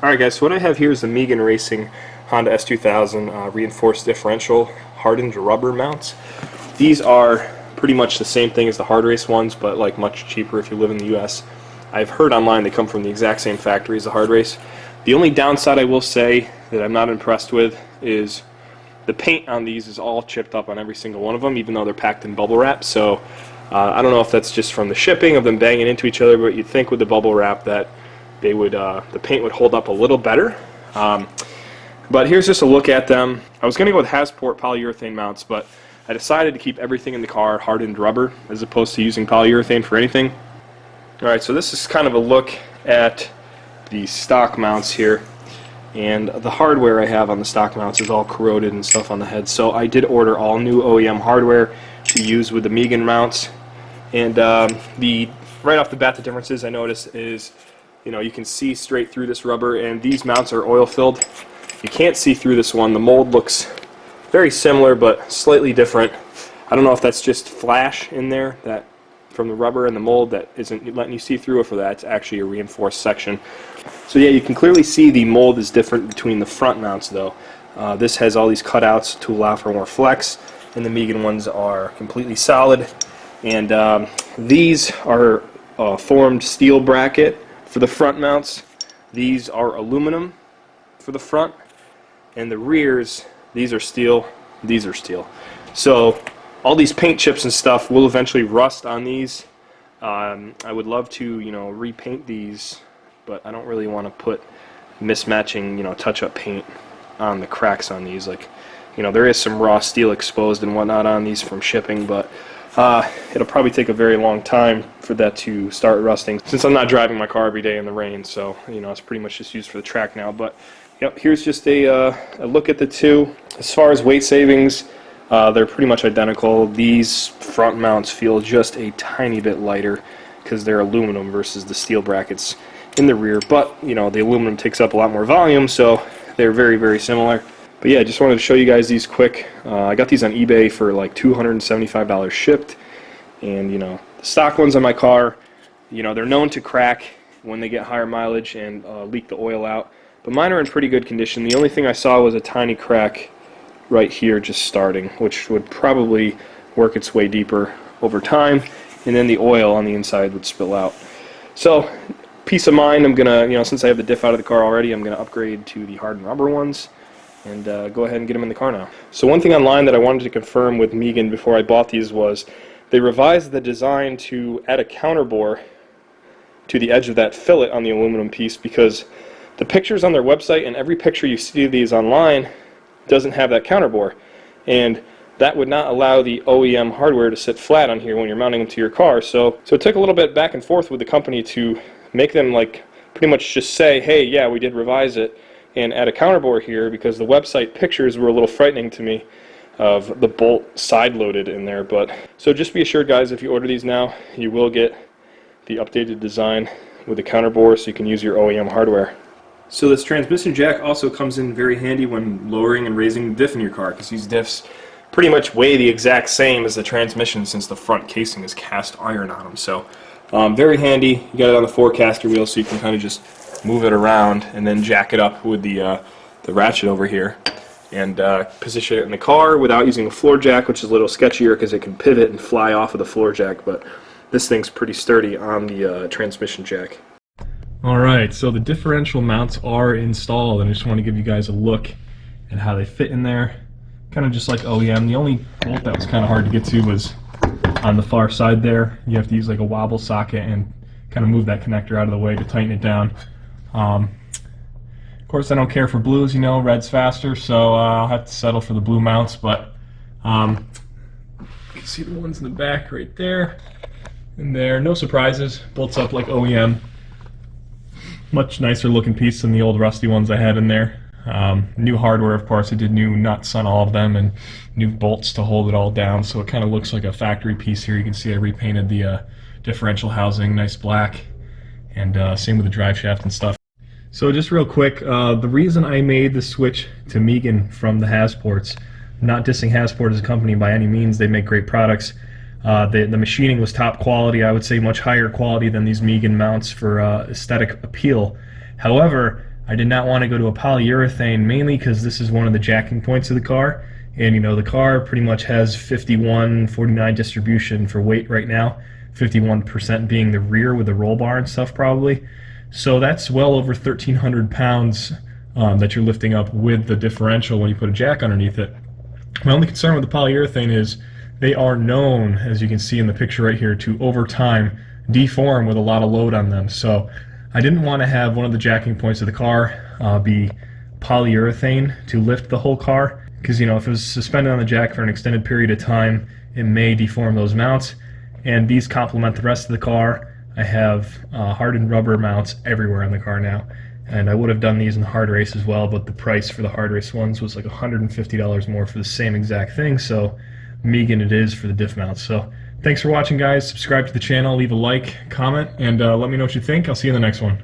Alright guys, so what I have here is the Megan Racing Honda S2000 reinforced differential hardened rubber mounts. These are pretty much the same thing as the hard race ones, but like much cheaper if you live in the US. I've heard online they come from the exact same factory as the hard race. The only downside I will say that I'm not impressed with is the paint on these is all chipped up on every single one of them, even though they're packed in bubble wrap. So I don't know if that's just from the shipping of them banging into each other, but you'd think with the bubble wrap that they would the paint would hold up a little better. But here's just a look at them. I was going to go with Hasport polyurethane mounts, but I decided to keep everything in the car hardened rubber as opposed to using polyurethane for anything. Alright, so this is kind of a look at the stock mounts here. And the hardware I have on the stock mounts is all corroded and stuff on the head. So I did order all new OEM hardware to use with the Megan mounts. And right off the bat, the differences I noticed is, you can see straight through this rubber, and these mounts are oil filled. You can't see through this one. The mold looks very similar but slightly different. I don't know if that's just flash in there that from the rubber and the mold that isn't letting you see through, or for that it's actually a reinforced section. So yeah, you can clearly see the mold is different between the front mounts though. This has all these cutouts to allow for more flex, and the Megan ones are completely solid. And these are formed steel bracket for the front mounts. These are aluminum for the front, and the rears, these are steel, these are steel. So all these paint chips and stuff will eventually rust on these. I would love to repaint these, but I don't really want to put mismatching touch-up paint on the cracks on these. There is some raw steel exposed and whatnot on these from shipping, but it'll probably take a very long time for that to start rusting, since I'm not driving my car every day in the rain. So it's pretty much just used for the track now. But yep, here's just a look at the two. As far as weight savings, they're pretty much identical. These front mounts feel just a tiny bit lighter because they're aluminum versus the steel brackets in the rear, but the aluminum takes up a lot more volume, so they're very, very similar. But yeah, I just wanted to show you guys these quick. I got these on eBay for like $275 shipped, and the stock ones on my car, they're known to crack when they get higher mileage and leak the oil out, but mine are in pretty good condition. The only thing I saw was a tiny crack right here just starting, which would probably work its way deeper over time, and then the oil on the inside would spill out. So peace of mind, I'm gonna, since I have the diff out of the car already, I'm gonna upgrade to the hardened rubber ones and go ahead and get them in the car now. So one thing online that I wanted to confirm with Megan before I bought these was they revised the design to add a counterbore to the edge of that fillet on the aluminum piece, because the pictures on their website and every picture you see of these online doesn't have that counterbore, and that would not allow the OEM hardware to sit flat on here when you're mounting them to your car. So it took a little bit back and forth with the company to make them pretty much just say, hey, yeah, we did revise it and add a counterbore here, because the website pictures were a little frightening to me of the bolt side loaded in there. But so just be assured, guys, if you order these now, you will get the updated design with the counterbore so you can use your OEM hardware. So this transmission jack also comes in very handy when lowering and raising the diff in your car, because these diffs pretty much weigh the exact same as the transmission, since the front casing is cast iron on them. So very handy. You got it on the four-caster wheel, so you can kind of just move it around and then jack it up with the ratchet over here and position it in the car without using a floor jack, which is a little sketchier because it can pivot and fly off of the floor jack, but this thing's pretty sturdy on the transmission jack. Alright, so the differential mounts are installed, and I just want to give you guys a look at how they fit in there. Kind of just like OEM. The only bolt that was kind of hard to get to was on the far side there. You have to use like a wobble socket and kind of move that connector out of the way to tighten it down. Of course, I don't care for blues, red's faster, so I'll have to settle for the blue mounts. But you can see the ones in the back right there and there. No surprises. Bolts up like OEM. Much nicer looking piece than the old rusty ones I had in there. New hardware, of course. I did new nuts on all of them and new bolts to hold it all down, so it kind of looks like a factory piece here. You can see I repainted the differential housing, nice black, and same with the drive shaft and stuff. So just real quick, the reason I made the switch to Megan from the Hasports, not dissing Hasport as a company by any means, they make great products. The machining was top quality, I would say much higher quality than these Megan mounts for aesthetic appeal. However, I did not want to go to a polyurethane, mainly because this is one of the jacking points of the car, and you know the car pretty much has 51-49 distribution for weight right now, 51% being the rear with the roll bar and stuff probably. So that's well over 1,300 pounds that you're lifting up with the differential when you put a jack underneath it. My only concern with the polyurethane is they are known, as you can see in the picture right here, to over time deform with a lot of load on them. So I didn't want to have one of the jacking points of the car be polyurethane to lift the whole car, because you know if it was suspended on the jack for an extended period of time, it may deform those mounts. And these complement the rest of the car. I have hardened rubber mounts everywhere in the car now. And I would have done these in the hard race as well, but the price for the hard race ones was like $150 more for the same exact thing, so Megan it is for the diff mounts. So thanks for watching, guys. Subscribe to the channel, leave a like, comment, and let me know what you think. I'll see you in the next one.